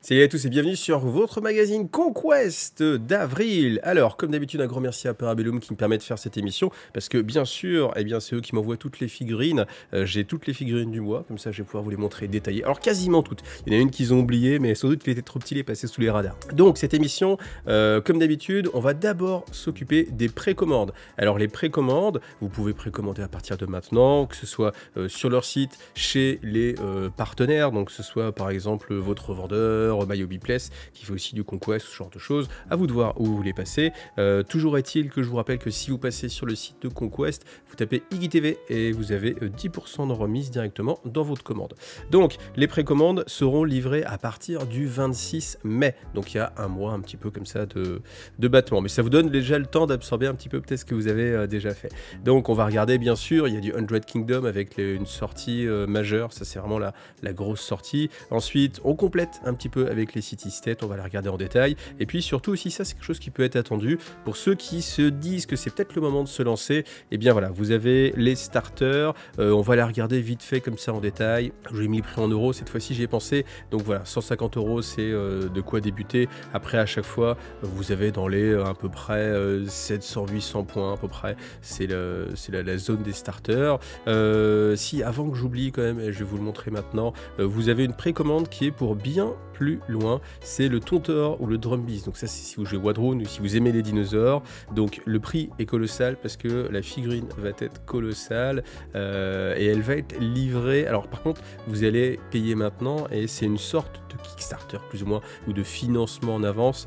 Salut à tous et bienvenue sur votre magazine Conquest d'avril. Alors, comme d'habitude, un grand merci à Parabellum qui me permet de faire cette émission, parce que bien sûr, eh bien, c'est eux qui m'envoient toutes les figurines. J'ai toutes les figurines du mois, comme ça je vais pouvoir vous les montrer détaillées. Alors, quasiment toutes. Il y en a une qu'ils ont oubliée, mais sans doute qu'il était trop petit, il est passé sous les radars. Donc, cette émission, comme d'habitude, on va d'abord s'occuper des précommandes. Alors, les précommandes, vous pouvez précommander à partir de maintenant, que ce soit sur leur site, chez les partenaires, donc que ce soit par exemple votre vendeur, MyHobbyPlace, qui fait aussi du Conquest, ce genre de choses. À vous de voir où vous voulez passer. Toujours est-il que je vous rappelle que si vous passez sur le site de Conquest, vous tapez IGTV et vous avez 10% de remise directement dans votre commande. Donc, les précommandes seront livrées à partir du 26 mai. Donc, il y a un mois un petit peu comme ça de battement. Mais ça vous donne déjà le temps d'absorber un petit peu peut-être ce que vous avez déjà fait. Donc, on va regarder, bien sûr, il y a du 100 Kingdom avec une sortie majeure. Ça, c'est vraiment la grosse sortie. Ensuite, on complète un petit peu avec les City State, on va la regarder en détail. Et puis surtout aussi, ça c'est quelque chose qui peut être attendu pour ceux qui se disent que c'est peut-être le moment de se lancer. Et bien voilà, vous avez les starters, on va la regarder vite fait comme ça en détail. J'ai mis le prix en euros, cette fois-ci j'y ai pensé. Donc voilà, 150 euros, c'est de quoi débuter. Après à chaque fois, vous avez dans les à peu près 700-800 points à peu près. C'est la zone des starters. Si avant que j'oublie quand même, et je vais vous le montrer maintenant, vous avez une précommande qui est pour bien plus loin, c'est le Tontor ou le Drum Beast. Donc ça c'est si vous jouez Wadrone ou si vous aimez les dinosaures. Donc le prix est colossal parce que la figurine va être colossale et elle va être livrée. Alors par contre vous allez payer maintenant et c'est une sorte de Kickstarter plus ou moins ou de financement en avance.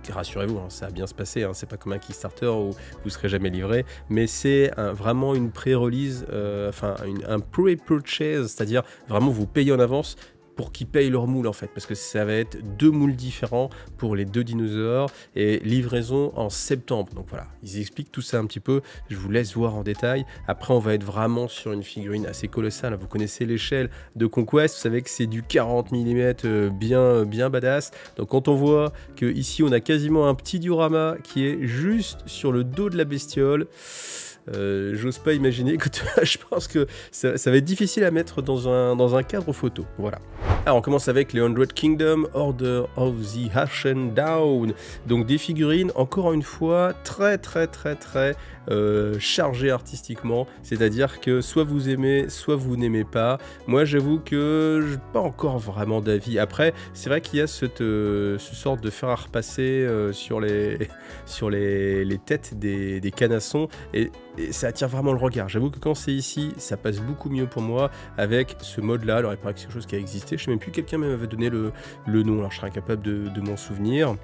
Rassurez-vous, hein, ça va bien se passer, hein, c'est pas comme un Kickstarter où vous serez jamais livré, mais c'est vraiment une pré-release, enfin un pre-purchase, c'est-à-dire vraiment vous payez en avance pour qu'ils payent leur moule en fait, parce que ça va être deux moules différents pour les deux dinosaures et livraison en septembre. Donc voilà, ils expliquent tout ça un petit peu, je vous laisse voir en détail. Après on va être vraiment sur une figurine assez colossale, vous connaissez l'échelle de Conquest, vous savez que c'est du 40 mm bien badass. Donc quand on voit que ici on a quasiment un petit diorama qui est juste sur le dos de la bestiole, j'ose pas imaginer, écoute, je pense que ça va être difficile à mettre dans un cadre photo, voilà. Alors on commence avec les 100 Kingdom, Order of the Ashen Down, donc des figurines, encore une fois, très chargées artistiquement, c'est-à-dire que soit vous aimez, soit vous n'aimez pas. Moi j'avoue que je n'ai pas encore vraiment d'avis. Après, c'est vrai qu'il y a cette sorte de fer à repasser sur les têtes des canassons, et ça attire vraiment le regard. J'avoue que quand c'est ici, ça passe beaucoup mieux pour moi avec ce mode-là. Alors il paraît que c'est quelque chose qui a existé, je sais même plus, quelqu'un m'avait donné le nom, alors je serais incapable de m'en souvenir.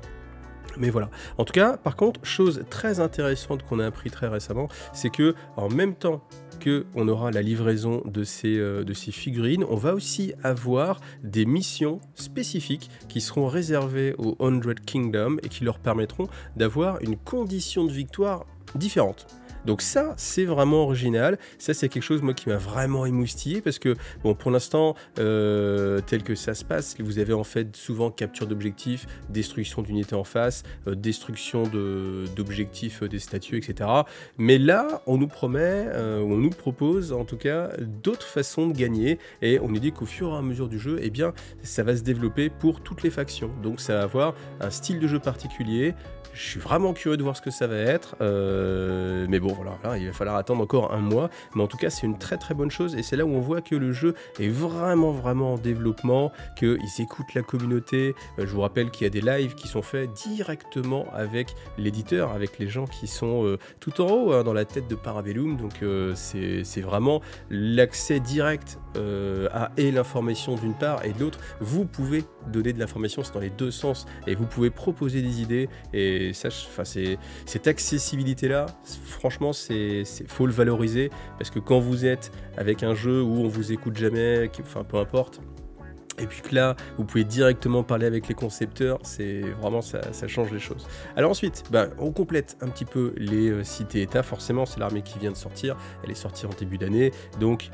Mais voilà. En tout cas, par contre, chose très intéressante qu'on a appris très récemment, c'est que en même temps qu'on aura la livraison de ces figurines, on va aussi avoir des missions spécifiques qui seront réservées aux 100 Kingdom et qui leur permettront d'avoir une condition de victoire différente. Donc ça, c'est vraiment original. Ça, c'est quelque chose, moi, qui m'a vraiment émoustillé parce que, bon, pour l'instant, tel que ça se passe, vous avez en fait souvent capture d'objectifs, destruction d'unités en face, destruction d'objectifs des statues, etc. Mais là, on nous promet, on nous propose, en tout cas, d'autres façons de gagner et on nous dit qu'au fur et à mesure du jeu, eh bien, ça va se développer pour toutes les factions. Donc, ça va avoir un style de jeu particulier. Je suis vraiment curieux de voir ce que ça va être, mais bon voilà, il va falloir attendre encore un mois, mais en tout cas c'est une très bonne chose et c'est là où on voit que le jeu est vraiment en développement, qu'ils écoutent la communauté. Je vous rappelle qu'il y a des lives qui sont faits directement avec l'éditeur, avec les gens qui sont tout en haut, hein, dans la tête de Parabellum, donc c'est vraiment l'accès direct à l'information d'une part et de l'autre. Vous pouvez donner de l'information, c'est dans les deux sens, et vous pouvez proposer des idées, et ça, cette accessibilité-là, franchement, faut le valoriser, parce que quand vous êtes avec un jeu où on vous écoute jamais, enfin peu importe, et puis que là, vous pouvez directement parler avec les concepteurs, c'est vraiment, ça change les choses. Alors ensuite, on complète un petit peu les cités-états. Forcément, c'est l'armée qui vient de sortir. Elle est sortie en début d'année. Donc,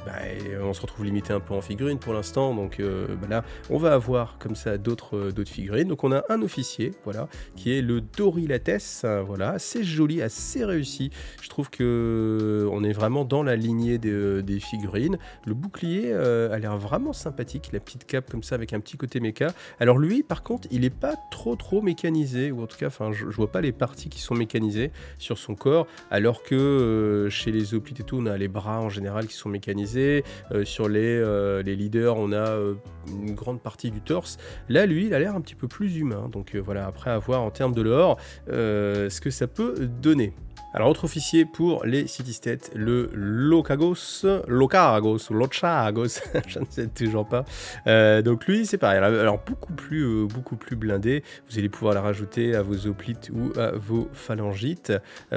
on se retrouve limité un peu en figurines pour l'instant. Donc là, on va avoir comme ça d'autres figurines. Donc, on a un officier, voilà, qui est le Dorilates. Voilà, assez joli, assez réussi. Je trouve que on est vraiment dans la lignée des figurines. Le bouclier a l'air vraiment sympathique. La petite cape comme ça avec un petit côté méca. Alors lui, par contre, il n'est pas trop mécanisé, ou en tout cas, enfin, je vois pas les parties qui sont mécanisées sur son corps, alors que chez les hoplites et tout, on a les bras en général qui sont mécanisés, sur les leaders, on a une grande partie du torse. Là, lui, il a l'air un petit peu plus humain, donc voilà, après à voir en termes de lore, ce que ça peut donner. Alors, autre officier pour les city-states, le Locagos, je ne sais toujours pas. Donc lui, c'est pareil, alors beaucoup plus blindé, vous allez pouvoir la rajouter à vos hoplites ou à vos phalangites.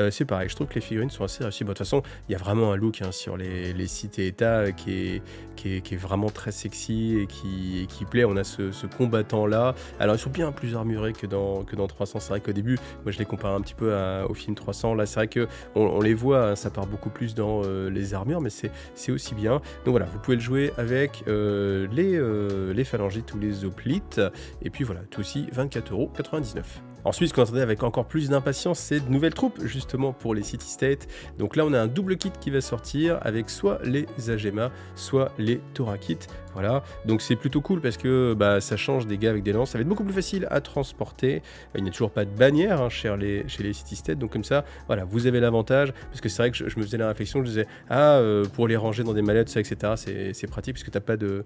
C'est pareil, je trouve que les figurines sont assez réussies. Bon, de toute façon, il y a vraiment un look hein, sur les sites et états qui est vraiment très sexy et qui plaît. On a ce combattant-là. Alors, ils sont bien plus armurés que dans 300. C'est vrai qu'au début, moi, je les compare un petit peu au film 300. Là, c'est vrai que on les voit, hein, ça part beaucoup plus dans les armures, mais c'est aussi bien. Donc voilà, vous pouvez le jouer avec les phalangites ou les hoplites, et puis voilà, tout aussi 24,99 €. Ensuite, ce qu'on attendait avec encore plus d'impatience, c'est de nouvelles troupes, justement, pour les city-states. Donc là, on a un double kit qui va sortir, avec soit les Agema, soit les Thorakits. Voilà, donc c'est plutôt cool, parce que bah, ça change des gars avec des lances. Ça va être beaucoup plus facile à transporter. Il n'y a toujours pas de bannière hein, chez les city-states, donc comme ça, voilà, vous avez l'avantage, parce que c'est vrai que je me faisais la réflexion, je disais, pour les ranger dans des mallettes, ça, etc., c'est pratique, parce que t'as pas de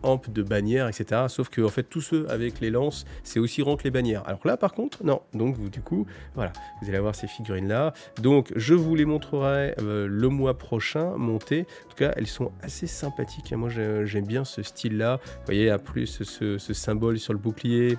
hampe, de bannière, etc., sauf que, en fait, tous ceux avec les lances, c'est aussi que les bannières. Alors là, par contre, non. Donc, du coup, voilà, vous allez avoir ces figurines-là. Donc, je vous les montrerai le mois prochain, montées. En tout cas, elles sont assez sympathiques. Moi, j'aime bien ce style-là. Vous voyez, à plus ce symbole sur le bouclier.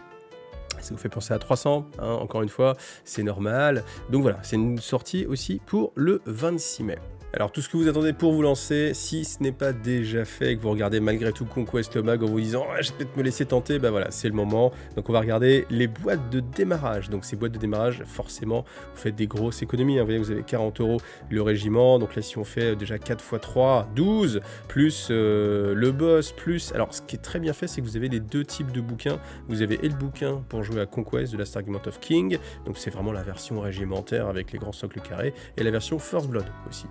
Ça vous fait penser à 300, hein, encore une fois, c'est normal. Donc voilà, c'est une sortie aussi pour le 26 mai. Alors tout ce que vous attendez pour vous lancer, si ce n'est pas déjà fait et que vous regardez malgré tout Conquest Mag en vous disant je vais peut-être me laisser tenter, bah voilà, c'est le moment. Donc on va regarder les boîtes de démarrage. Donc ces boîtes de démarrage, forcément, vous faites des grosses économies. Hein. Vous voyez, vous avez 40 € le régiment. Donc là, si on fait déjà 4 x 3, 12, plus le boss, plus... Alors ce qui est très bien fait, c'est que vous avez les deux types de bouquins. Vous avez et le bouquin pour jouer à Conquest de Last Argument of King. Donc c'est vraiment la version régimentaire avec les grands socles carrés. Et la version First Blood aussi.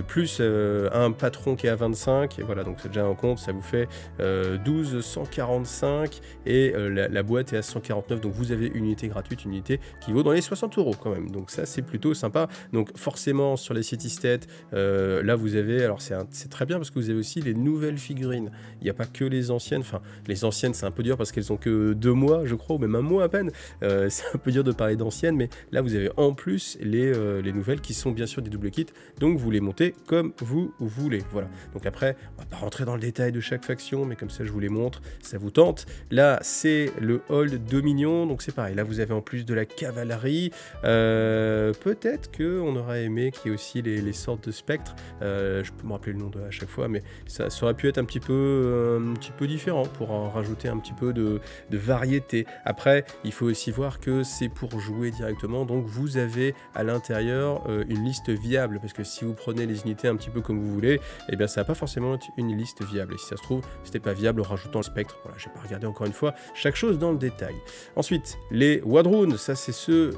Plus un patron qui est à 25, et voilà, donc c'est déjà un compte, ça vous fait 12, 145, et la boîte est à 149, donc vous avez une unité gratuite, une unité qui vaut dans les 60 € quand même, donc ça c'est plutôt sympa. Donc forcément sur les city-states, là vous avez, alors c'est très bien parce que vous avez aussi les nouvelles figurines, il n'y a pas que les anciennes, enfin les anciennes c'est un peu dur parce qu'elles ont que 2 mois je crois, ou même un mois à peine, c'est un peu dur de parler d'anciennes, mais là vous avez en plus les nouvelles qui sont bien sûr des double kits, donc vous les montez comme vous voulez. Voilà. Donc après, on va pas rentrer dans le détail de chaque faction, mais comme ça, je vous les montre. Ça vous tente. Là, c'est le Hold Dominion. Donc c'est pareil. Là, vous avez en plus de la cavalerie. Peut-être qu'on aurait aimé qu'il y ait aussi les sortes de spectres. Je peux me rappeler le nom à chaque fois, mais ça aurait pu être un petit peu différent pour en rajouter un petit peu de variété. Après, il faut aussi voir que c'est pour jouer directement. Donc vous avez à l'intérieur une liste viable, parce que si vous prenez les unités un petit peu comme vous voulez, eh bien ça va pas forcément être une liste viable. Et si ça se trouve, c'était pas viable en rajoutant le spectre. Voilà, j'ai pas regardé encore une fois chaque chose dans le détail. Ensuite, les Wadroon, ça c'est ceux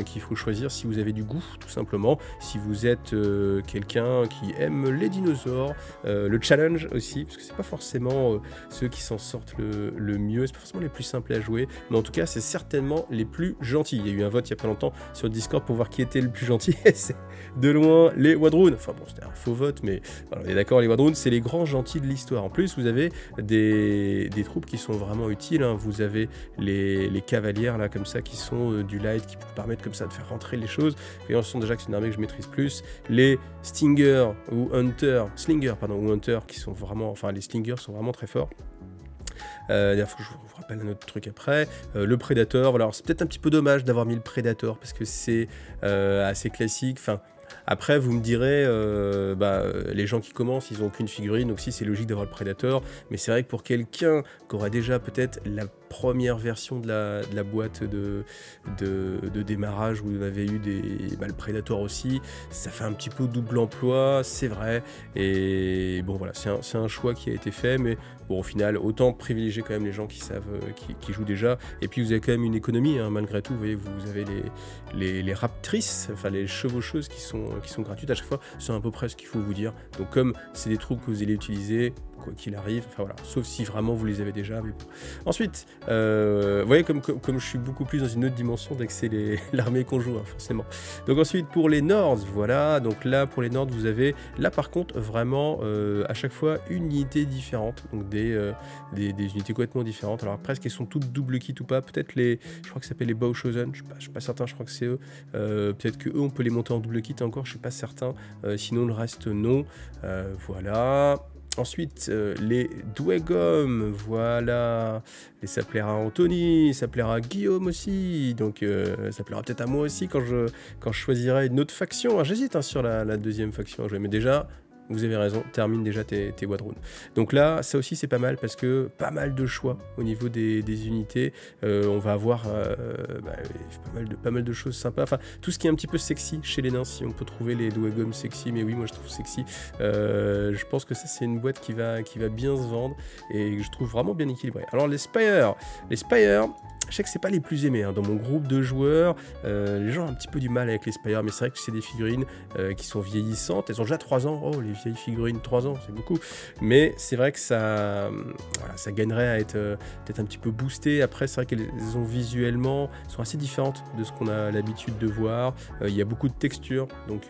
qu'il faut choisir si vous avez du goût, tout simplement. Si vous êtes quelqu'un qui aime les dinosaures, le challenge aussi, parce que c'est pas forcément ceux qui s'en sortent le mieux, c'est pas forcément les plus simples à jouer, mais en tout cas c'est certainement les plus gentils. Il y a eu un vote il y a pas longtemps sur Discord pour voir qui était le plus gentil, et c'est de loin les Wadroon. Enfin bon, c'était un faux vote, mais voilà, on est d'accord, les Wadroon, c'est les grands gentils de l'histoire. En plus, vous avez des troupes qui sont vraiment utiles. Hein. Vous avez les cavalières, là, comme ça, qui sont du light, qui vous permettent comme ça de faire rentrer les choses. Et ce sont déjà que c'est une armée que je maîtrise plus. Les Slinger ou Hunter, qui sont vraiment... Enfin, les Slingers sont vraiment très forts. Il faut que je vous rappelle un autre truc après. Le Predator, alors c'est peut-être un petit peu dommage d'avoir mis le Predator, parce que c'est assez classique. Enfin, après, vous me direz, les gens qui commencent, ils n'ont aucune figurine, donc si c'est logique d'avoir le Predator, mais c'est vrai que pour quelqu'un qui aura déjà peut-être la première version de la boîte de démarrage où vous avez eu le Predator aussi, ça fait un petit peu double emploi, c'est vrai, et bon voilà, c'est un choix qui a été fait, mais bon, au final, autant privilégier quand même les gens qui savent, qui jouent déjà, et puis vous avez quand même une économie, hein, malgré tout, vous voyez, vous avez les raptrices, enfin les chevaucheuses qui sont gratuites à chaque fois, c'est à peu près ce qu'il faut vous dire. Donc comme c'est des troupes que vous allez utiliser, quoi qu'il arrive. Enfin voilà, sauf si vraiment vous les avez déjà. Mais bon. Ensuite, vous voyez comme je suis beaucoup plus dans une autre dimension dès que c'est l'armée qu'on joue, hein, forcément. Donc ensuite pour les Nords, voilà. Donc là pour les Nords, vous avez là par contre vraiment à chaque fois une unité différente, donc des unités complètement différentes. Alors après, est-ce qu'elles sont toutes double kit ou pas? Peut-être je crois que ça s'appelle les Bauchosen, je suis pas certain, je crois que c'est eux. Peut-être que eux on peut les monter en double kit encore, je suis pas certain. Sinon le reste non. Voilà. Ensuite, les Dwegom, voilà, et ça plaira à Anthony, ça plaira à Guillaume aussi, donc ça plaira peut-être à moi aussi quand je choisirai une autre faction. J'hésite hein, sur la deuxième faction à jouer, mais déjà, vous avez raison, termine déjà tes Wadrun. Donc là, ça aussi c'est pas mal parce que pas mal de choix au niveau des unités. On va avoir pas mal de choses sympas. Enfin, tout ce qui est un petit peu sexy chez les nains, si on peut trouver les Dwegom sexy, mais oui, moi je trouve sexy. Je pense que ça c'est une boîte qui va bien se vendre et que je trouve vraiment bien équilibrée. Alors les Spire, je sais que c'est pas les plus aimés hein. Dans mon groupe de joueurs, les gens ont un petit peu du mal avec les Spire, mais c'est vrai que c'est des figurines qui sont vieillissantes. Elles ont déjà 3 ans. Oh, les vieilles figurines, 3 ans, c'est beaucoup. Mais c'est vrai que ça gagnerait à être peut-être un petit peu boosté. Après, c'est vrai qu'elles ont visuellement, sont assez différentes de ce qu'on a l'habitude de voir. Il y a beaucoup de textures, donc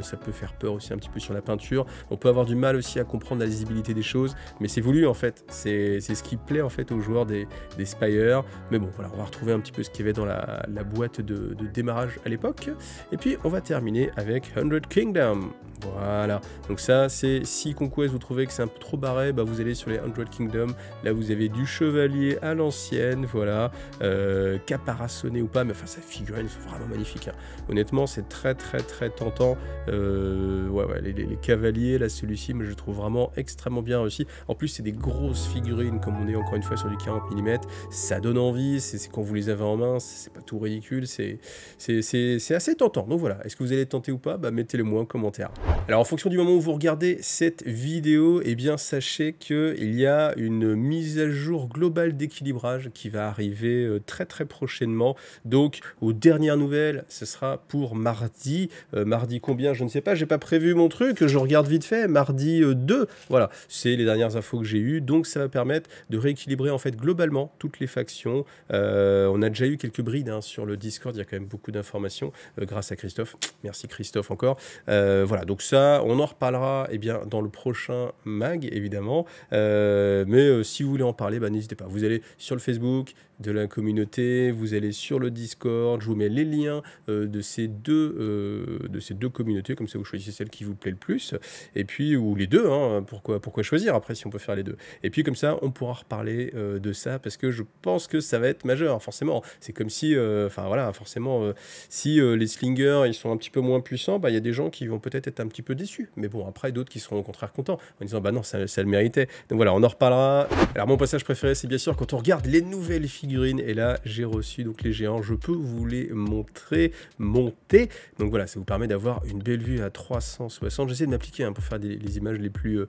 ça peut faire peur aussi un petit peu sur la peinture. On peut avoir du mal aussi à comprendre la lisibilité des choses, mais c'est voulu en fait. C'est ce qui plaît en fait aux joueurs des Spire. Mais bon, voilà, on va retrouver un petit peu ce qu'il y avait dans la boîte de démarrage à l'époque. Et puis, on va terminer avec 100 Kingdom. Voilà, donc ça c'est si Conquest vous trouvez que c'est un peu trop barré, bah vous allez sur les 100 Kingdom, là vous avez du chevalier à l'ancienne, voilà, caparaçonné ou pas, mais enfin sa figurines sont vraiment magnifiques, hein. Honnêtement c'est très tentant, les cavaliers, là celui-ci, mais je le trouve vraiment extrêmement bien réussi. En plus c'est des grosses figurines, comme on est encore une fois sur du 40 mm, ça donne envie, c'est quand vous les avez en main, c'est pas tout ridicule, c'est assez tentant. Donc voilà, est-ce que vous allez tenter ou pas? Bah mettez-le moi en commentaire. Alors en fonction du moment où vous regardez cette vidéo, eh bien sachez qu'il y a une mise à jour globale d'équilibrage qui va arriver très prochainement. Donc aux dernières nouvelles, ce sera pour mardi. Mardi combien? Je ne sais pas, j'ai pas prévu mon truc, je regarde vite fait, mardi 2. Voilà, c'est les dernières infos que j'ai eues. Donc ça va permettre de rééquilibrer en fait globalement toutes les factions. On a déjà eu quelques brides hein, sur le Discord, il y a quand même beaucoup d'informations grâce à Christophe. Merci Christophe encore. Voilà, donc ça, on en reparlera eh bien, dans le prochain mag, évidemment. Mais si vous voulez en parler, bah, n'hésitez pas. Vous allez sur le Facebook de la communauté, vous allez sur le Discord, je vous mets les liens de ces deux communautés, comme ça vous choisissez celle qui vous plaît le plus, et puis, ou les deux, hein, pourquoi choisir après si on peut faire les deux. Et puis comme ça, on pourra reparler de ça, parce que je pense que ça va être majeur, forcément. C'est comme si, forcément, si les slingers, ils sont un petit peu moins puissants, bah, y a des gens qui vont peut-être être un petit peu déçus. Mais bon, après, d'autres qui seront au contraire contents, en disant, bah non, ça le méritait. Donc voilà, on en reparlera. Alors mon passage préféré, c'est bien sûr quand on regarde les nouvelles figurines, et là, j'ai reçu donc les géants. Je peux vous les monter. Donc voilà, ça vous permet d'avoir une belle vue à 360. J'essaie de m'appliquer hein, pour faire les images les plus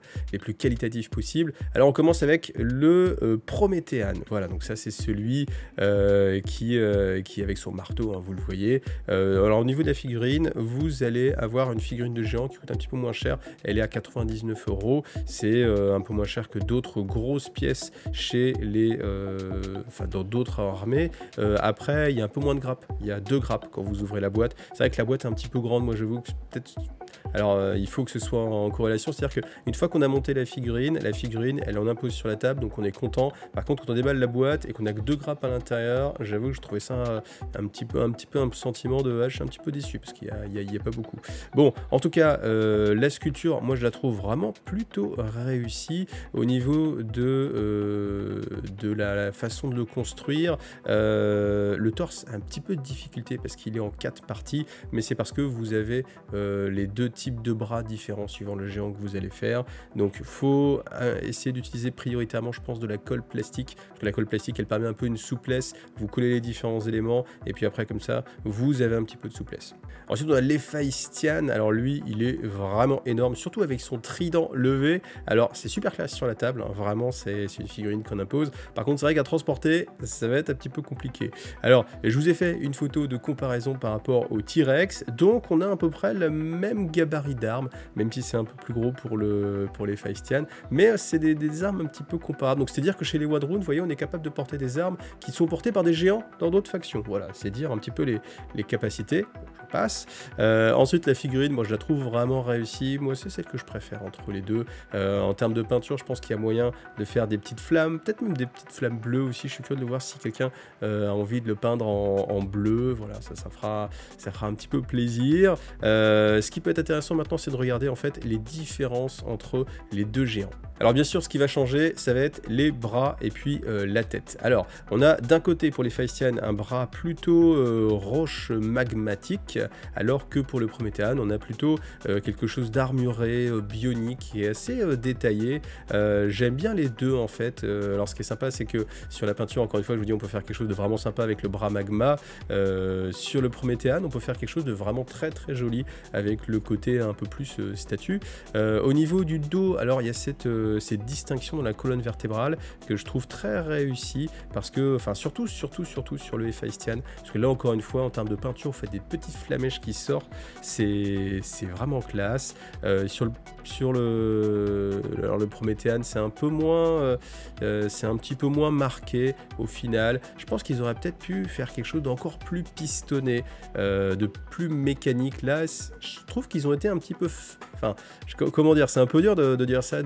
qualitatives possibles. Alors on commence avec le Prométhéan. Voilà, donc ça c'est celui qui avec son marteau, hein, vous le voyez. Alors au niveau de la figurine, vous allez avoir une figurine de géant qui coûte un petit peu moins cher. Elle est à 99 €. C'est un peu moins cher que d'autres grosses pièces chez dans d'autres armées. Après, il y a un peu moins de grappes. Il y a 2 grappes quand vous ouvrez la boîte. C'est vrai que la boîte est un petit peu grande. Moi, j'avoue que peut-être... Alors, il faut que ce soit en corrélation. C'est-à-dire qu'une fois qu'on a monté la figurine, elle en impose sur la table, donc on est content. Par contre, quand on déballe la boîte et qu'on a que 2 grappes à l'intérieur, j'avoue que je trouvais ça un petit peu un sentiment de je suis un petit peu déçu parce qu'il y a pas beaucoup. Bon, en tout cas, la sculpture, moi, je la trouve vraiment plutôt réussie au niveau de la façon de le construire. Le torse a un petit peu de difficulté parce qu'il est en 4 parties, mais c'est parce que vous avez les 2 types de bras différents suivant le géant que vous allez faire. Donc il faut essayer d'utiliser prioritairement, je pense, de la colle plastique, parce que la colle plastique elle permet un peu une souplesse, vous collez les différents éléments, et puis après comme ça, vous avez un petit peu de souplesse. Ensuite, on a l'Héphaïstian. Alors lui, il est vraiment énorme, surtout avec son trident levé. Alors c'est super classe sur la table, hein. Vraiment c'est une figurine qu'on impose. Par contre, c'est vrai qu'à transporter, ça va être un petit peu compliqué. Alors, je vous ai fait une photo de comparaison par rapport au T-Rex, donc on a à peu près le même gabarit d'armes, même si c'est un peu plus gros pour l'Héphaïstian, mais c'est des armes un petit peu comparables. Donc c'est-à-dire que chez les Wadroon, vous voyez, on est capable de porter des armes qui sont portées par des géants dans d'autres factions. Voilà, c'est dire un petit peu les capacités. Je passe. Ensuite, la figurine, moi je la trouve vraiment réussie. Moi, c'est celle que je préfère entre les deux. En termes de peinture, je pense qu'il y a moyen de faire des petites flammes, peut-être même des petites flammes bleues aussi. Je suis curieux de voir si quelqu'un a envie de le peindre en bleu. Voilà, ça fera un petit peu plaisir. Ce qui peut être intéressant maintenant, c'est de regarder en fait les différences entre les deux géants. Alors bien sûr, ce qui va changer, ça va être les bras et puis la tête. Alors, on a d'un côté pour les Héphaïstian un bras plutôt roche magmatique, alors que pour le Prométhéan, on a plutôt quelque chose d'armuré, bionique et assez détaillé. J'aime bien les deux en fait. Alors ce qui est sympa, c'est que sur la peinture, encore une fois, je vous dis, on peut faire quelque chose de vraiment sympa avec le bras magma. Sur le Prométhéan, on peut faire quelque chose de vraiment très très joli avec le côté un peu plus statue. Au niveau du dos, alors il y a cette distinction dans la colonne vertébrale que je trouve très réussie parce que, enfin surtout sur le Héphaïstian, parce que là encore une fois en termes de peinture, vous faites des petites flamèches qui sortent, c'est vraiment classe. Sur le Prométhéan, c'est un peu moins, c'est un petit peu moins marqué au final. Je pense qu'ils auraient peut-être pu faire quelque chose d'encore plus pistonné, de plus mécanique. Là, je trouve qu'ils ont été un petit peu, enfin, comment dire, c'est un peu dur de dire ça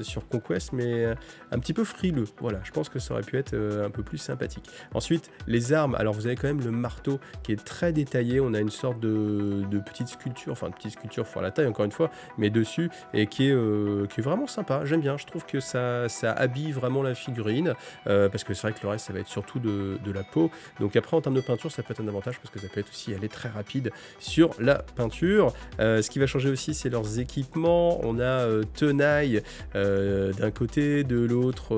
sur Conquest, mais un petit peu frileux. Voilà, je pense que ça aurait pu être un peu plus sympathique. Ensuite, les armes. Alors, vous avez quand même le marteau qui est très détaillé. On a une sorte de petite sculpture, enfin, de petite sculpture pour la taille, encore une fois, mais dessus, et qui est vraiment sympa. J'aime bien. Je trouve que ça habille vraiment la figurine, parce que c'est vrai que le reste, ça va être surtout de la peau. Donc après, en termes de peinture, ça peut être un avantage, parce que ça peut être aussi aller très rapide sur la peinture. Ce qui va changer aussi, c'est leurs équipements. On a tenaille d'un côté, de l'autre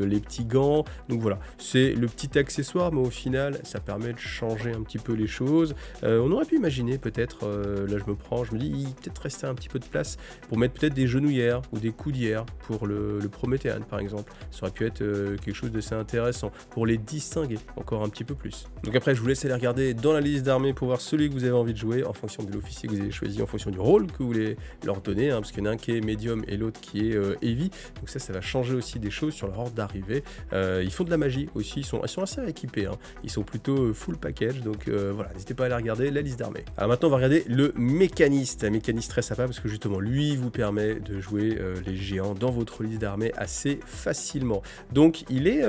les petits gants. Donc voilà, c'est le petit accessoire, mais au final ça permet de changer un petit peu les choses. On aurait pu imaginer peut-être, là je me dis, il peut-être rester un petit peu de place pour mettre peut-être des genouillères ou des coudières pour le Prométhéan par exemple. Ça aurait pu être quelque chose d'assez intéressant pour les distinguer encore un petit peu plus. Donc après, je vous laisse aller regarder dans la liste d'armées pour voir celui que vous avez envie de jouer en fonction de l'officier que vous avez choisi, en fonction du rôle que vous voulez leur donner, hein, parce qu'il y en a un qui est médium et l'autre qui est heavy. Donc ça va changer aussi des choses sur leur ordre d'arrivée. Ils font de la magie aussi, ils sont assez équipés, hein. Ils sont plutôt full package, donc voilà, n'hésitez pas à aller regarder la liste d'armées. Alors maintenant, on va regarder le mécaniste. Un mécaniste très sympa parce que justement, lui vous permet de jouer les géants dans votre liste d'armées assez facilement. Donc il est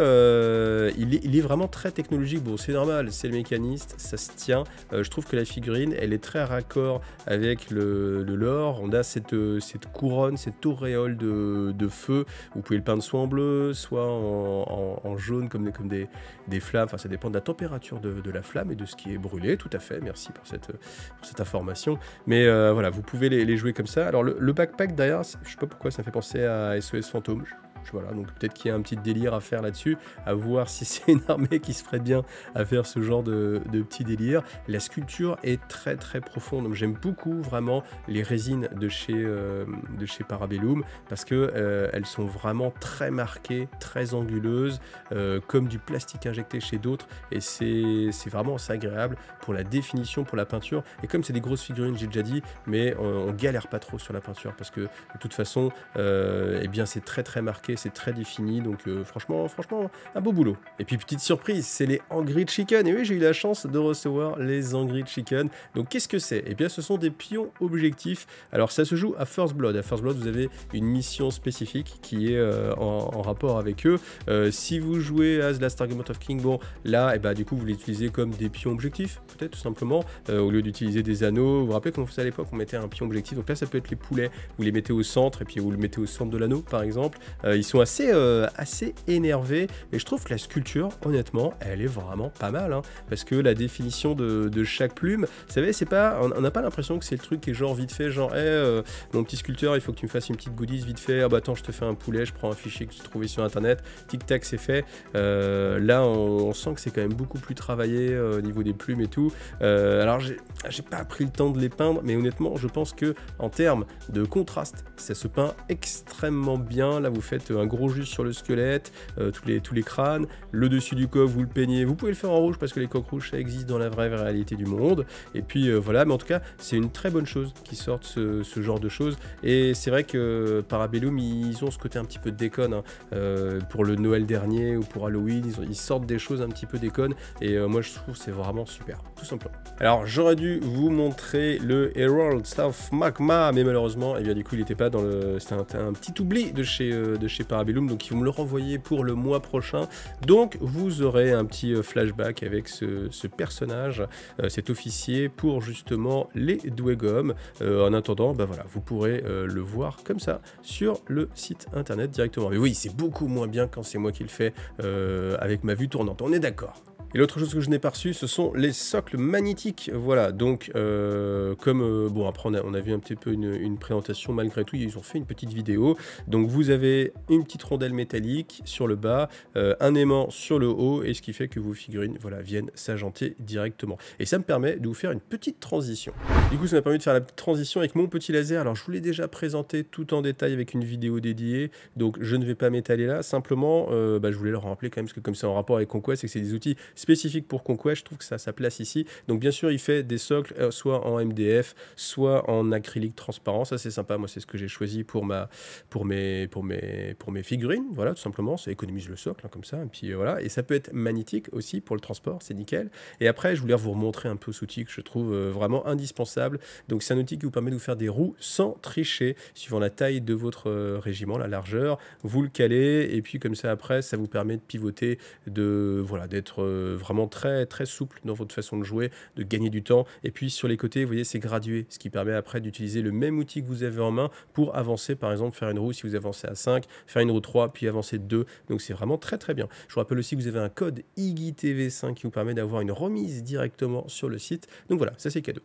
vraiment très technologique. Bon, c'est normal, c'est le mécaniste, ça se tient. Je trouve que la figurine, elle est très raccord avec le lore. On a cette couronne, cette auréole de feu. Vous pouvez le peindre soit en bleu, soit en jaune comme des flammes. Enfin, ça dépend de la température de la flamme et de ce qui est brûlé. Tout à fait, merci pour cette information. Mais voilà, vous pouvez les jouer comme ça. Alors le backpack derrière, je sais pas pourquoi ça me fait penser à SOS Fantôme. Voilà, donc peut-être qu'il y a un petit délire à faire là-dessus, à voir si c'est une armée qui se prête bien à faire ce genre de petit délire. La sculpture est très très profonde, donc j'aime beaucoup vraiment les résines de chez Parabellum, parce que elles sont vraiment très marquées, très anguleuses, comme du plastique injecté chez d'autres, et c'est vraiment assez agréable pour la définition, pour la peinture. Et comme c'est des grosses figurines, j'ai déjà dit, mais on galère pas trop sur la peinture, parce que de toute façon, eh bien c'est très très marqué, c'est très défini, donc franchement un beau boulot. Et puis petite surprise, c'est les Angry Chicken. Et oui, j'ai eu la chance de recevoir les Angry Chicken. Donc qu'est-ce que c'est? Et bien ce sont des pions objectifs. Alors ça se joue à First Blood. À First Blood, vous avez une mission spécifique qui est en rapport avec eux. Si vous jouez à The Last Argument of King, bon là, et bah du coup vous l'utilisez comme des pions objectifs, peut-être tout simplement, au lieu d'utiliser des anneaux. Vous vous rappelez qu'on faisait à l'époque, on mettait un pion objectif. Donc là ça peut être les poulets, vous les mettez au centre et puis vous le mettez au centre de l'anneau par exemple. ils sont assez énervés, et je trouve que la sculpture, honnêtement, elle est vraiment pas mal, hein, parce que la définition de chaque plume, vous savez, c'est pas, on n'a pas l'impression que c'est le truc qui est genre vite fait, genre, mon petit sculpteur, il faut que tu me fasses une petite goodies vite fait, ah bah attends, je te fais un poulet, je prends un fichier que j'ai trouvé sur internet, tic tac, c'est fait. Là, on sent que c'est quand même beaucoup plus travaillé au niveau des plumes et tout. Alors, j'ai pas pris le temps de les peindre, mais honnêtement, je pense que en termes de contraste, ça se peint extrêmement bien. Là, vous faites un gros jus sur le squelette, tous les crânes, le dessus du coq, vous le peignez. Vous pouvez le faire en rouge parce que les coques rouges, ça existe dans la vraie réalité du monde. Et puis voilà, mais en tout cas, c'est une très bonne chose qu'ils sortent ce genre de choses. Et c'est vrai que Parabellum, ils ont ce côté un petit peu de déconne, hein. Pour le Noël dernier ou pour Halloween, ils sortent des choses un petit peu déconne. Et moi, je trouve que c'est vraiment super, tout simplement. Alors, j'aurais dû vous montrer le Herald of Magma, mais malheureusement, eh bien, du coup, il n'était pas dans le... C'était un petit oubli de chez Parabellum, donc ils vont me le renvoyer pour le mois prochain. Donc, vous aurez un petit flashback avec ce personnage, cet officier, pour justement les Dwegom. En attendant, bah voilà, vous pourrez le voir comme ça sur le site internet directement. Mais oui, c'est beaucoup moins bien quand c'est moi qui le fais avec ma vue tournante, on est d'accord. Et l'autre chose que je n'ai pas reçu, ce sont les socles magnétiques. Voilà, donc bon, après on a vu un petit peu une présentation, malgré tout, ils ont fait une petite vidéo. Donc vous avez une petite rondelle métallique sur le bas, un aimant sur le haut, et ce qui fait que vos figurines, voilà, viennent s'agencer directement. Et ça me permet de vous faire une petite transition. Du coup, ça m'a permis de faire la petite transition avec mon petit laser. Alors, je vous l'ai déjà présenté tout en détail avec une vidéo dédiée, donc je ne vais pas m'étaler là. Simplement, je voulais le rappeler quand même, parce que comme c'est en rapport avec Conquest, et que c'est des outils spécifique pour Conquest, je trouve que ça a sa place ici. Donc bien sûr, il fait des socles soit en MDF, soit en acrylique transparent. Ça, c'est sympa. Moi, c'est ce que j'ai choisi pour mes figurines. Voilà, tout simplement. Ça économise le socle, hein, comme ça. Et puis voilà. Et ça peut être magnétique aussi pour le transport. C'est nickel. Et après, je voulais vous remontrer un peu cet outil que je trouve vraiment indispensable. Donc c'est un outil qui vous permet de vous faire des roues sans tricher, suivant la taille de votre régiment, la largeur. Vous le calez, et puis comme ça, après, ça vous permet de pivoter, d'être vraiment très très souple dans votre façon de jouer, de gagner du temps. Et puis sur les côtés, vous voyez, c'est gradué, ce qui permet après d'utiliser le même outil que vous avez en main pour avancer, par exemple faire une roue si vous avancez à 5, faire une roue 3, puis avancer de 2. Donc c'est vraiment très très bien. Je vous rappelle aussi que vous avez un code IGUITV5 qui vous permet d'avoir une remise directement sur le site. Donc voilà, ça c'est cadeau.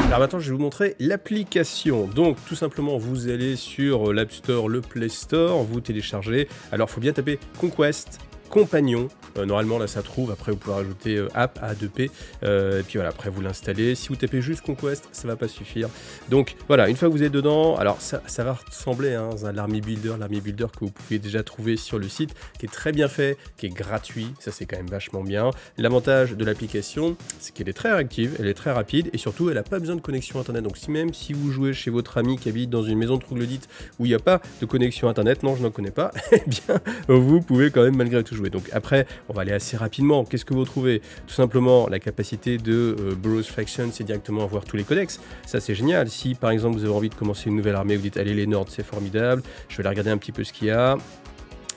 Alors maintenant, je vais vous montrer l'application. Donc tout simplement, vous allez sur l'App Store, le Play Store, vous téléchargez. Alors il faut bien taper Conquest Compagnon. Normalement là ça trouve, après vous pouvez rajouter app A2P, et puis voilà, après vous l'installez. Si vous tapez juste Conquest, ça va pas suffire. Donc voilà, une fois que vous êtes dedans, alors ça va ressembler à l'Army Builder que vous pouvez déjà trouver sur le site, qui est très bien fait, qui est gratuit, ça c'est quand même vachement bien. L'avantage de l'application, c'est qu'elle est très réactive, elle est très rapide, et surtout elle n'a pas besoin de connexion internet. Donc même si vous jouez chez votre ami qui habite dans une maison de troglodyte où il n'y a pas de connexion internet, non je n'en connais pas, eh bien vous pouvez quand même malgré tout jouer. Donc après, on va aller assez rapidement. Qu'est-ce que vous trouvez? Tout simplement, la capacité de Browse Faction, c'est directement avoir tous les codex. Ça, c'est génial. Si, par exemple, vous avez envie de commencer une nouvelle armée, vous dites, allez, les Nords, c'est formidable. Je vais aller regarder un petit peu ce qu'il y a.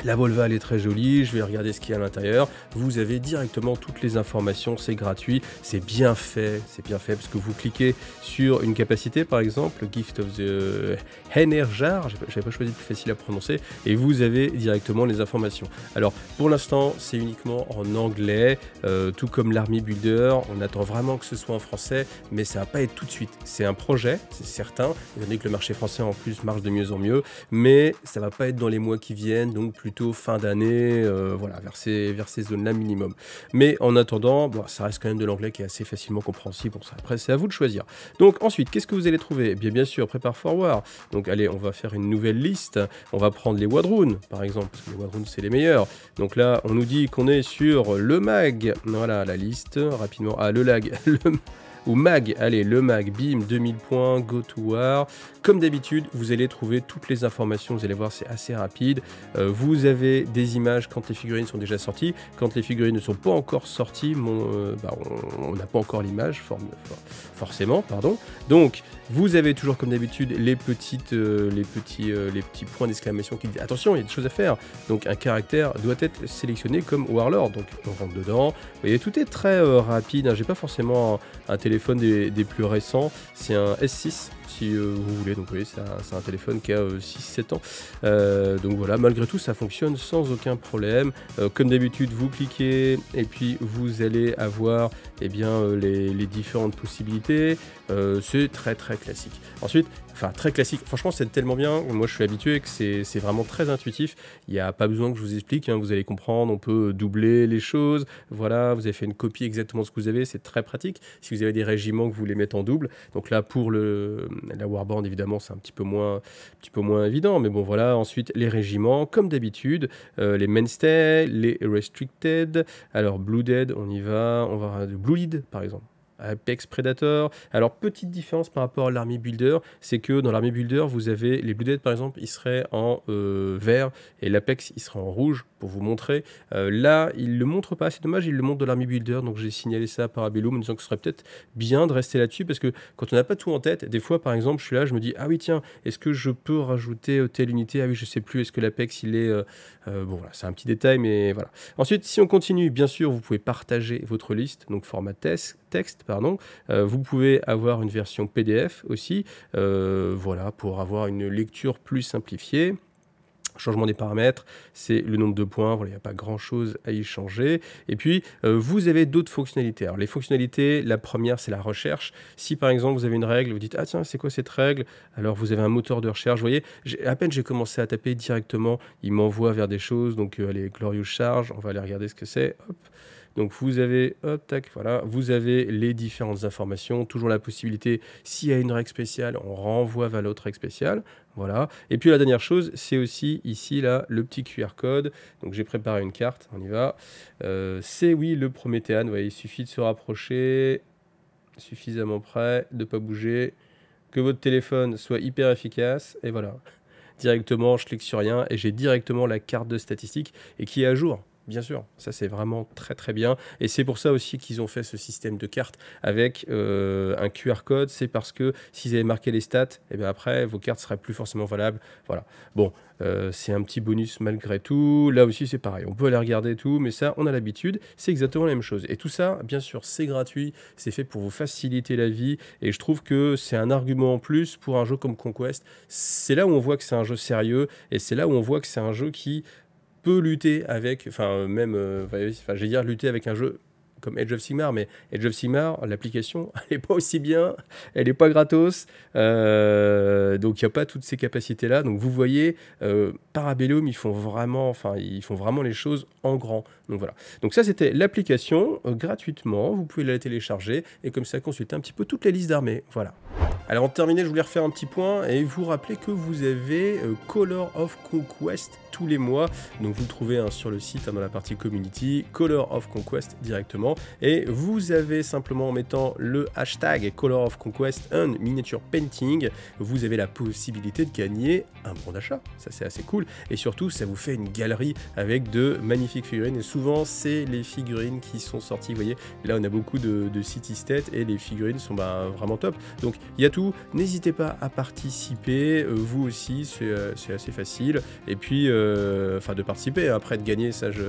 La Volva, elle est très jolie, je vais regarder ce qu'il y a à l'intérieur. Vous avez directement toutes les informations, c'est gratuit, c'est bien fait parce que vous cliquez sur une capacité, par exemple, Gift of the Enerjar, j'avais pas choisi le plus facile à prononcer, et vous avez directement les informations. Alors, pour l'instant, c'est uniquement en anglais, tout comme l'Army Builder, on attend vraiment que ce soit en français, mais ça va pas être tout de suite. C'est un projet, c'est certain, étant donné que le marché français en plus marche de mieux en mieux, mais ça va pas être dans les mois qui viennent, donc plutôt fin d'année, voilà, vers ces zones-là minimum. Mais en attendant, bon, ça reste quand même de l'anglais qui est assez facilement compréhensible pour ça. Après, c'est à vous de choisir. Donc ensuite, qu'est-ce que vous allez trouver? Bien sûr, Prepare for War. Donc allez, on va faire une nouvelle liste. On va prendre les Wadroon, par exemple, parce que les Wadroon, c'est les meilleurs. Donc là, on nous dit qu'on est sur le mag. Voilà, la liste, rapidement. Ah, le lag, ou mag, allez, le mag, bim, 2000 points, go to war. Comme d'habitude, vous allez trouver toutes les informations, vous allez voir, c'est assez rapide. Vous avez des images quand les figurines sont déjà sorties. Quand les figurines ne sont pas encore sorties, on n'a pas encore l'image, forcément, pardon. Donc, vous avez toujours, comme d'habitude, les petits points d'exclamation qui disent « Attention, il y a des choses à faire ». Donc, un caractère doit être sélectionné comme Warlord. Donc, on rentre dedans. Vous voyez, tout est très rapide. Hein. J'ai pas forcément un téléphone des plus récents. C'est un S6 si vous voulez. Donc vous voyez, c'est un téléphone qui a 6-7 ans. Donc voilà, malgré tout, ça fonctionne sans aucun problème. Comme d'habitude, vous cliquez et puis vous allez avoir eh bien, les différentes possibilités. C'est très classique. Ensuite, enfin très classique, franchement c'est tellement bien, moi je suis habitué que c'est vraiment très intuitif, il n'y a pas besoin que je vous explique, hein, vous allez comprendre, on peut doubler les choses, voilà, vous avez fait une copie exactement de ce que vous avez, c'est très pratique, si vous avez des régiments que vous voulez mettre en double, donc là pour la warband évidemment c'est un petit peu moins évident, mais bon voilà, ensuite les régiments, comme d'habitude, les mainstay, les restricted, alors blue dead, on va avoir blue lead par exemple. Apex Predator. Alors, petite différence par rapport à l'Army Builder, c'est que dans l'Army Builder, vous avez les Blue Dead, par exemple, ils seraient en vert et l'Apex, il serait en rouge, pour vous montrer. Là, il ne le montre pas, c'est dommage, il le montre dans l'Army Builder, donc j'ai signalé ça à Parabellum en disant que ce serait peut-être bien de rester là-dessus, parce que quand on n'a pas tout en tête, des fois, par exemple, je suis là, je me dis, ah oui, tiens, est-ce que je peux rajouter telle unité? Ah oui, je sais plus, est-ce que l'Apex, il est... bon, voilà, c'est un petit détail, mais voilà. Ensuite, si on continue, bien sûr, vous pouvez partager votre liste, donc format texte, pardon. Vous pouvez avoir une version PDF aussi, voilà, pour avoir une lecture plus simplifiée. Changement des paramètres, c'est le nombre de points, voilà, il n'y a pas grand chose à y changer. Et puis, vous avez d'autres fonctionnalités. Alors, les fonctionnalités, la première, c'est la recherche. Si par exemple, vous avez une règle, vous dites, ah tiens, c'est quoi cette règle? Alors, vous avez un moteur de recherche. Vous voyez, à peine j'ai commencé à taper directement, il m'envoie vers des choses. Donc, allez, Glorious Charge, on va aller regarder ce que c'est. Hop. Donc vous avez, hop, tac, voilà, vous avez les différentes informations, toujours la possibilité, s'il y a une règle spéciale, on renvoie vers l'autre règle spéciale, voilà. Et puis la dernière chose, c'est aussi ici, là, le petit QR code. Donc j'ai préparé une carte, on y va. C'est oui, le Prométhéane, vous voyez, il suffit de se rapprocher, suffisamment près, de ne pas bouger, que votre téléphone soit hyper efficace, et voilà. Directement, je clique sur rien, et j'ai directement la carte de statistiques, et qui est à jour. Bien sûr, ça c'est vraiment très bien. Et c'est pour ça aussi qu'ils ont fait ce système de cartes avec un QR code. C'est parce que s'ils avaient marqué les stats, et bien après, vos cartes seraient plus forcément valables. Voilà. Bon, c'est un petit bonus malgré tout. Là aussi, c'est pareil. On peut aller regarder tout, mais ça, on a l'habitude. C'est exactement la même chose. Et tout ça, bien sûr, c'est gratuit. C'est fait pour vous faciliter la vie. Et je trouve que c'est un argument en plus pour un jeu comme Conquest. C'est là où on voit que c'est un jeu sérieux. Et c'est là où on voit que c'est un jeu qui peut lutter avec, enfin même, je vais dire lutter avec un jeu comme Age of Sigmar, mais Age of Sigmar, l'application, elle n'est pas aussi bien, elle n'est pas gratos, donc il n'y a pas toutes ces capacités-là. Donc vous voyez, Parabellum, ils font vraiment les choses en grand. Donc voilà. Donc ça, c'était l'application, gratuitement, vous pouvez la télécharger, et comme ça, consulter un petit peu toutes les listes d'armées. Voilà. Alors en terminé, je voulais refaire un petit point et vous rappeler que vous avez Color of Conquest tous les mois. Donc vous le trouvez sur le site, dans la partie community, Color of Conquest directement. Et vous avez simplement en mettant le hashtag Color of Conquest and Miniature Painting, vous avez la possibilité de gagner un bon d'achat. Ça c'est assez cool. Et surtout, ça vous fait une galerie avec de magnifiques figurines. Et souvent, c'est les figurines qui sont sorties. Vous voyez, là on a beaucoup de city state et les figurines sont vraiment top. Donc il y a tout. N'hésitez pas à participer, vous aussi, c'est assez facile. Et puis, enfin de participer, après de gagner, ça je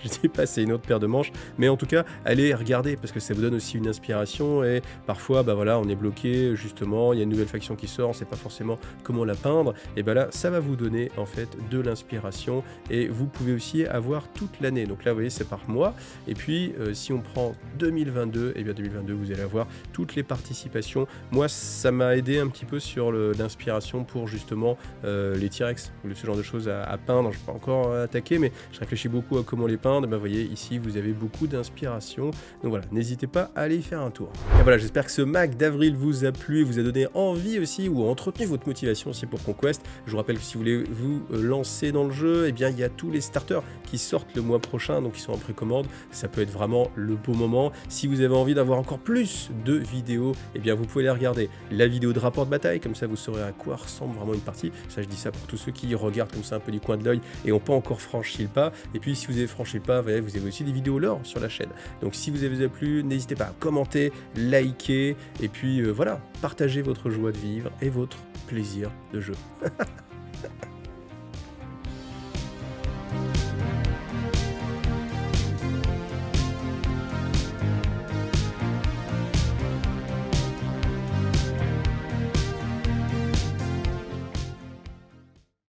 sais pas, c'est une autre paire de manches. Mais en tout cas, allez regarder, parce que ça vous donne aussi une inspiration. Et parfois, bah voilà, on est bloqué, justement, il y a une nouvelle faction qui sort, on sait pas forcément comment la peindre. Et bah là, ça va vous donner en fait de l'inspiration. Et vous pouvez aussi avoir toute l'année. Donc là, vous voyez, c'est par mois. Et puis, si on prend 2022, et bien 2022, vous allez avoir toutes les participations. Moi, ça m'a aidé un petit peu sur l'inspiration pour justement les T-Rex, ce genre de choses à peindre. Je ne peux pas encore attaquer, mais je réfléchis beaucoup à comment les peindre. Vous voyez, ici, vous avez beaucoup d'inspiration. Donc voilà, n'hésitez pas à aller y faire un tour. Et voilà, j'espère que ce Mac d'avril vous a plu, vous a donné envie aussi, ou entretenu votre motivation aussi pour Conquest. Je vous rappelle que si vous voulez vous lancer dans le jeu, eh bien, il y a tous les starters qui sortent le mois prochain, donc ils sont en précommande. Ça peut être vraiment le beau moment. Si vous avez envie d'avoir encore plus de vidéos, eh bien, vous pouvez les regarder. La vidéo de rapport de bataille, comme ça vous saurez à quoi ressemble vraiment une partie. Ça, je dis ça pour tous ceux qui regardent comme ça un peu du coin de l'œil et n'ont pas encore franchi le pas. Et puis si vous avez franchi le pas, vous avez aussi des vidéos lore sur la chaîne. Donc si vous avez plu, n'hésitez pas à commenter, liker et puis voilà, partagez votre joie de vivre et votre plaisir de jeu.